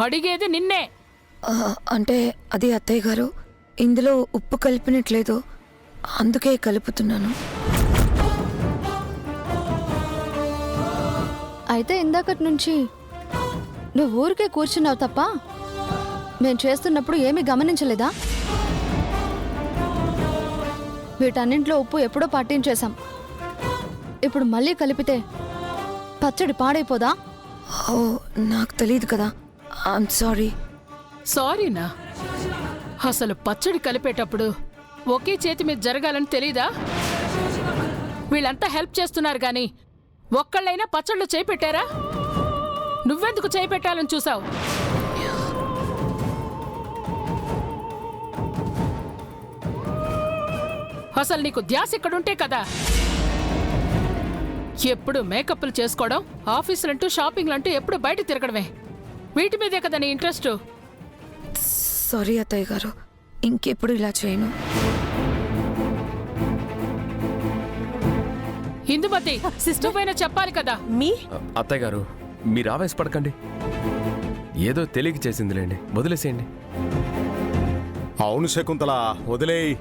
అడిగేది నిన్నే. అంటే అది అత్తయ్య గారు, ఇందులో ఉప్పు కలిపినట్లేదు, అందుకే కలుపుతున్నాను. అయితే ఇందాకటి నుంచి నువ్వు ఊరికే కూర్చున్నావు తప్ప మేము చేస్తున్నప్పుడు ఏమీ గమనించలేదా? వీటన్నింట్లో ఉప్పు ఎప్పుడో పట్టించేశాం. ఇప్పుడు మళ్ళీ కలిపితే పచ్చడి పాడైపోదా? ఓ, నాకు తెలియదు కదా, ఐమ్ సారీ. సారీనా? అసలు పచ్చడి కలిపేటప్పుడు ఒకే చేతి మీద జరగాలని తెలీదా? వీళ్ళంతా హెల్ప్ చేస్తున్నారు గాని ఒక్కళ్ళైనా పచ్చళ్ళు చేయి పెట్టారా? నువ్వెందుకు చేయి పెట్టాలని చూసావు? అసలు నీకు ధ్యాస ఇక్కడుంటే కదా. ఎప్పుడు మేకప్లు చేసుకోవడం, ఆఫీసులంటూ షాపింగ్లంటూ ఎప్పుడు బయట తిరగడమే. వీటి మీదే కదా నీ ఇంట్రెస్ట్. సారీ అత్తయ్య గారు, ఇంకెప్పుడు ఇలా చేయను. ఇందుమతి, సిస్టర్ పైన చెప్పాలి కదా. అత్తయ్య గారు, మీరు ఆవేశపడకండి. ఏదో తెలియక చేసిందిలేండి, వదిలేసేయండి. అవును శకుంతల, వదిలేయి.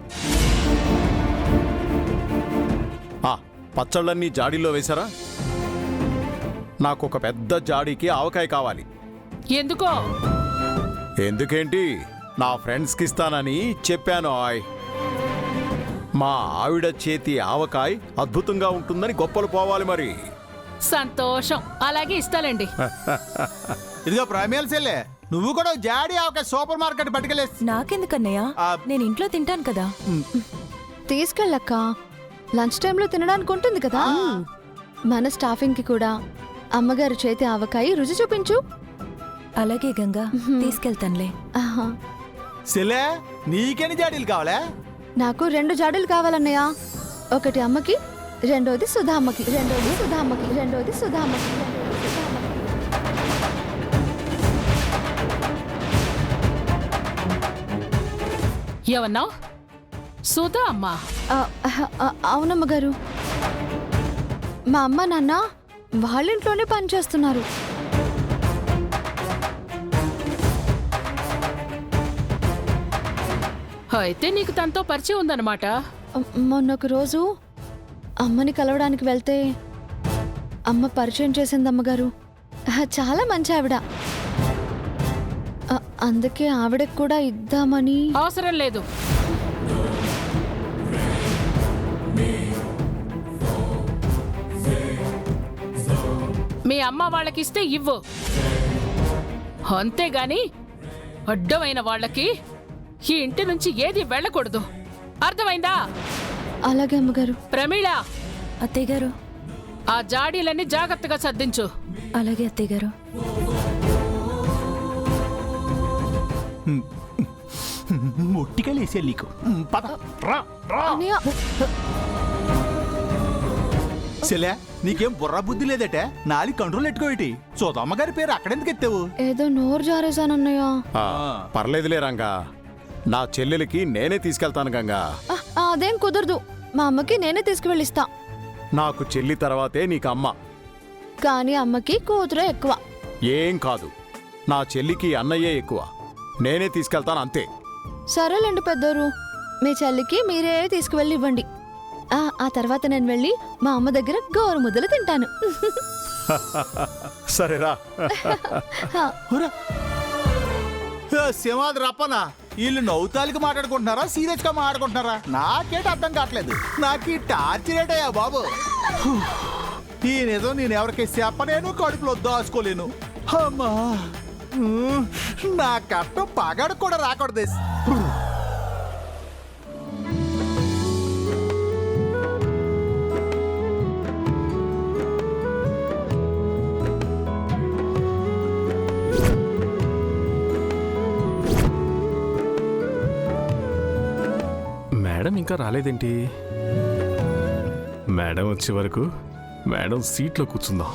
పచ్చళ్ళన్నీ జాడీలో వేశారా? నాకు ఒక పెద్ద జాడీకి ఆవకాయ కావాలి. ఎందుకో? ఎందుకేంటి, నా ఫ్రెండ్స్కి ఇస్తానని చెప్పాను. మా ఆవిడ చేతి ఆవకాయ అద్భుతంగా ఉంటుందని గొప్పలు పోవాలి మరి. సంతోషం, అలాగే ఇస్తానండి. ఇదిగో ప్రైమేల్ సెల్లే, నువ్వు కూడా జాడీ ఆవకాయ సూపర్ మార్కెట్ పట్టుకెళ్ళే. నాకెందుకన్నయ్య, నేను ఇంట్లో తింటాను కదా. తీసుకెళ్ళక్క, లంచ్ టైంలో తినడానికి ఉంటుంది కదా. మన స్టాఫింగ్ కి కూడా అమ్మగారు చేతి ఆవకాయ రుచి చూపించు. అలాగే గంగా, తీసుకెళ్తానులే. ఆహా. సెల్లే, నీకెన్ని జాడీలు కావాలా? నాకు 2 జాడీలు కావాలన్నయ్య. ఒకటి అమ్మకి, రెండోది సుధామ్మకి. ఏమన్నావు? సుధా అమ్మా? అవునమ్మగారు, మా అమ్మ నాన్న వాళ్ళింట్లోనే పనిచేస్తున్నారు. అయితే నీకు తనతో పరిచయం ఉందన్నమాట. మొన్నొక రోజు అమ్మని కలవడానికి వెళ్తే అమ్మ పరిచయం చేసింది అమ్మగారు. చాలా మంచి ఆవిడ. అందుకే ఆవిడకు కూడా ఇద్దామని. అవసరం లేదు. మీ అమ్మ వాళ్ళకిస్తే ఇవ్వు, అంతేగాని అడ్డమైన వాళ్ళకి ఈ ఇంటి నుంచి ఏది వెళ్ళకూడదు. అర్థమైందా? అలాగే అమ్మగారు. ప్రమీళ, అత్తయ్య గారు. ఆ జాడీలన్నీ జాగ్రత్తగా సర్దించు. అలాగే అత్తయ్య గారు. ముట్టికెళ్ళేసే నీకు. పద రా రా. అన్నయ్య, సెల్లే, నీకేం బుర్ర బుద్ధి లేదటే? నాలి కంట్రోల్ ఎట్టుకోటి. సోదమ్మగారి పేరు అక్కడెందుకు ఎత్తావు? ఏదో నోరు జారేశానన్నయ్య. పర్లేదులే రంగా, నా చెల్లెలికి నేనే తీసుకెళ్తాను గంగా. అదేం కుదరదు, మా అమ్మకి నేనే తీసుకువెళ్ళిస్తా. నాకు చెల్లి తర్వాతే నీకు అమ్మ. కానీ అమ్మకి కూతురే ఎక్కువ. ఏం కాదు, నా చెల్లికి అన్నయ్యే ఎక్కువ. నేనే తీసుకెళ్తాను అంతే. సరేలేండి పెద్దోరు, మీ చెల్లికి మీరే తీసుకువెళ్ళి ఇవ్వండి. ఆ తర్వాత నేను వెళ్ళి మా అమ్మ దగ్గర గోరు ముద్దలు తింటాను. సరేరా. సింహాది రప్పనా, వీళ్ళు నవ్వుతాలికి మాట్లాడుకుంటున్నారా, సీరియస్ గా మాట్లాడుకుంటున్నారా? నాకేట అర్థం కావట్లేదు. నాకు ఈ టార్చర్ ఏటయ్యా బాబు. ఈ నిజం నేను ఎవరికి చెప్పలేను, కడుపులో దాచుకోలేను. అమ్మా, నా కట్టం పగడు కూడా రాకూడదు. మేడం ఇంకా రాలేదేంటి? మేడం వచ్చే వరకు మేడం సీట్లో కూర్చుందాం.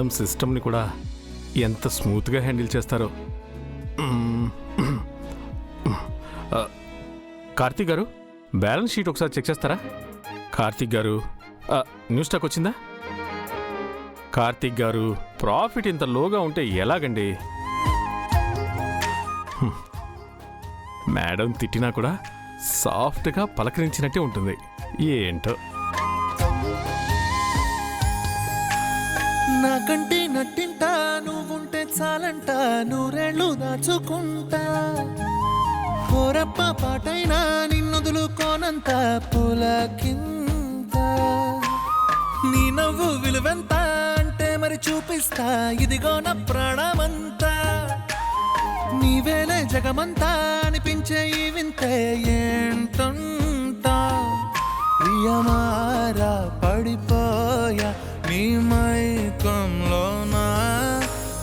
మేడం సిస్టమ్ని కూడా ఎంత స్మూత్గా హ్యాండిల్ చేస్తారో. కార్తీక్ గారు, బ్యాలెన్స్ షీట్ ఒకసారి చెక్ చేస్తారా? కార్తీక్ గారు, న్యూస్ స్టాక్ వచ్చిందా? కార్తీక్ గారు, ప్రాఫిట్ ఇంత లోగా ఉంటే ఎలాగండి? మేడం తిట్టినా కూడా సాఫ్ట్గా పలకరించినట్టే ఉంటుంది. ఏంటో. నాకంటే నట్టింటా నువ్వుంటే చాలంట, నూరేళ్ళు దాచుకుంటా. కోరప్ప పాటైనా నిన్నొదులుకోనంత పులకింత. నీ నవ్వు విలువెంత అంటే మరి చూపిస్తా, ఇదిగో నా ప్రాణమంతా. నీవేలే జగమంతా అనిపించే ఈ వింతే ఏంటంటా. ప్రియమారా పడిపోయా నీ మైకంలోనా,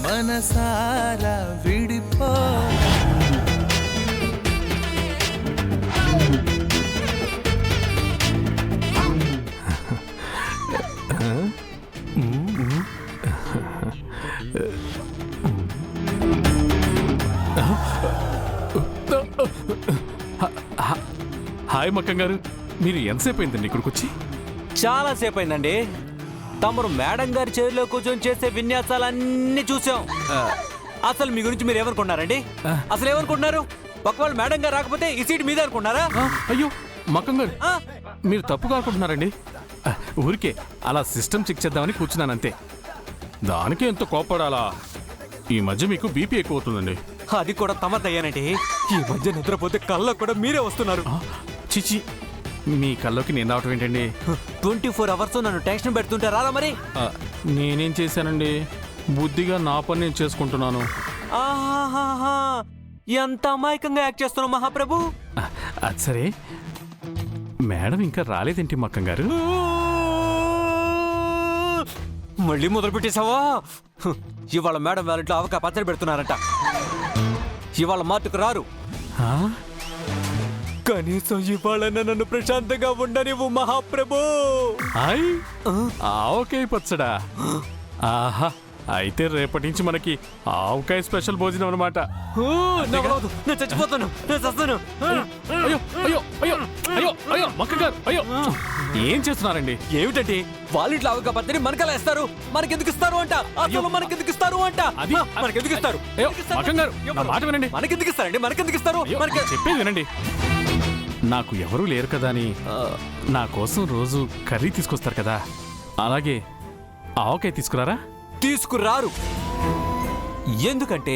మనసారా విడిపోయా. హాయ్ మక్కం గారు, మీరు ఎంతసేపు అయిందండి ఇక్కడికి వచ్చి? చాలా సేపు అయిందండి. తమరు మేడం గారి చైర్లో కూర్చొని చేసే విన్యాసాలన్నీ చూసాం. అసలు మీ గురించి మీరు ఏమనుకున్నారండి? అసలు ఏమనుకుంటున్నారు? ఒకవేళ మేడం గారు రాకపోతే ఈ సీట్ మీదే అనుకున్నారా? అయ్యో మక్కం గారు, మీరు తప్పుగా అనుకుంటున్నారండి. ఊరికే అలా సిస్టమ్ చెక్ చేద్దామని కూర్చున్నానంతే. దానికే ఎంత కోపడాలా? ఈ మధ్య మీకు బీపీ ఎక్కువ అవుతుందండి. అది కూడా తమదయ్యానండి. ఈ మధ్య నిద్రపోతే కళ్ళకు కూడా మీరే వస్తున్నారు. చిచి, మీ కల్లోకి నేను రావటం ఏంటండి? 24 అవర్స్ నన్ను టెన్షన్ పెడుతుంటారా మరి? నేనేం చేశానండి? బుద్ధిగా నా పని నేను చేసుకుంటున్నాను. ఆహాహా, ఎంత అమాయకంగా యాక్ట్ చేస్తున్నావు మహాప్రభు. అది సరే, మేడం ఇంకా రాలేదేంటి మక్కం గారు? మళ్ళీ మొదలు పెట్టేశావా? ఇవాళ మేడం వాళ్ళ ఇంట్లో ఆవకాయ పచ్చడి పెడుతున్నారంట. ఇవాళ మాటకు రారు. కనీసం ఇవాళ నన్ను ప్రశాంతంగా ఉండనివ్వు మహాప్రభు. ఆవకాయ పచ్చడా? ఆహా, అయితే రేపటి నుంచి మనకి ఆవకాయ స్పెషల్ భోజనం అనమాట. నేను చచ్చిపోతాను, నేను చస్తాను. అయ్యో అయ్యో అయ్యో అయ్యో అయ్యో మక్క గారు, అయ్యో ఏం చేస్తున్నారండి? ఏమిటండి వాళ్ళ ఇంట్లో ఆవకాయ పచ్చడి మనకలా ఇస్తారు, మనకెందుకు ఇస్తారు అంట. అసలు మనకెందుకు ఇస్తారు అంట. అది మనకెందుకు ఇస్తారు? మక్కం గారు, నా మాట వినండి. మనకెందుకు ఇస్తారండి? మనకెందుకు ఇస్తారు? చెప్పేది వినండి. నాకు ఎవరూ లేరు కదా అని నా కోసం రోజు కర్రీ తీసుకొస్తారు కదా, అలాగే ఆవకాయ తీసుకురారా? తీసుకురారు. ఎందుకంటే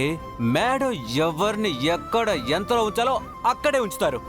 మేడం ఎవరిని ఎక్కడ ఎంతలో ఉంచాలో అక్కడే ఉంచుతారు.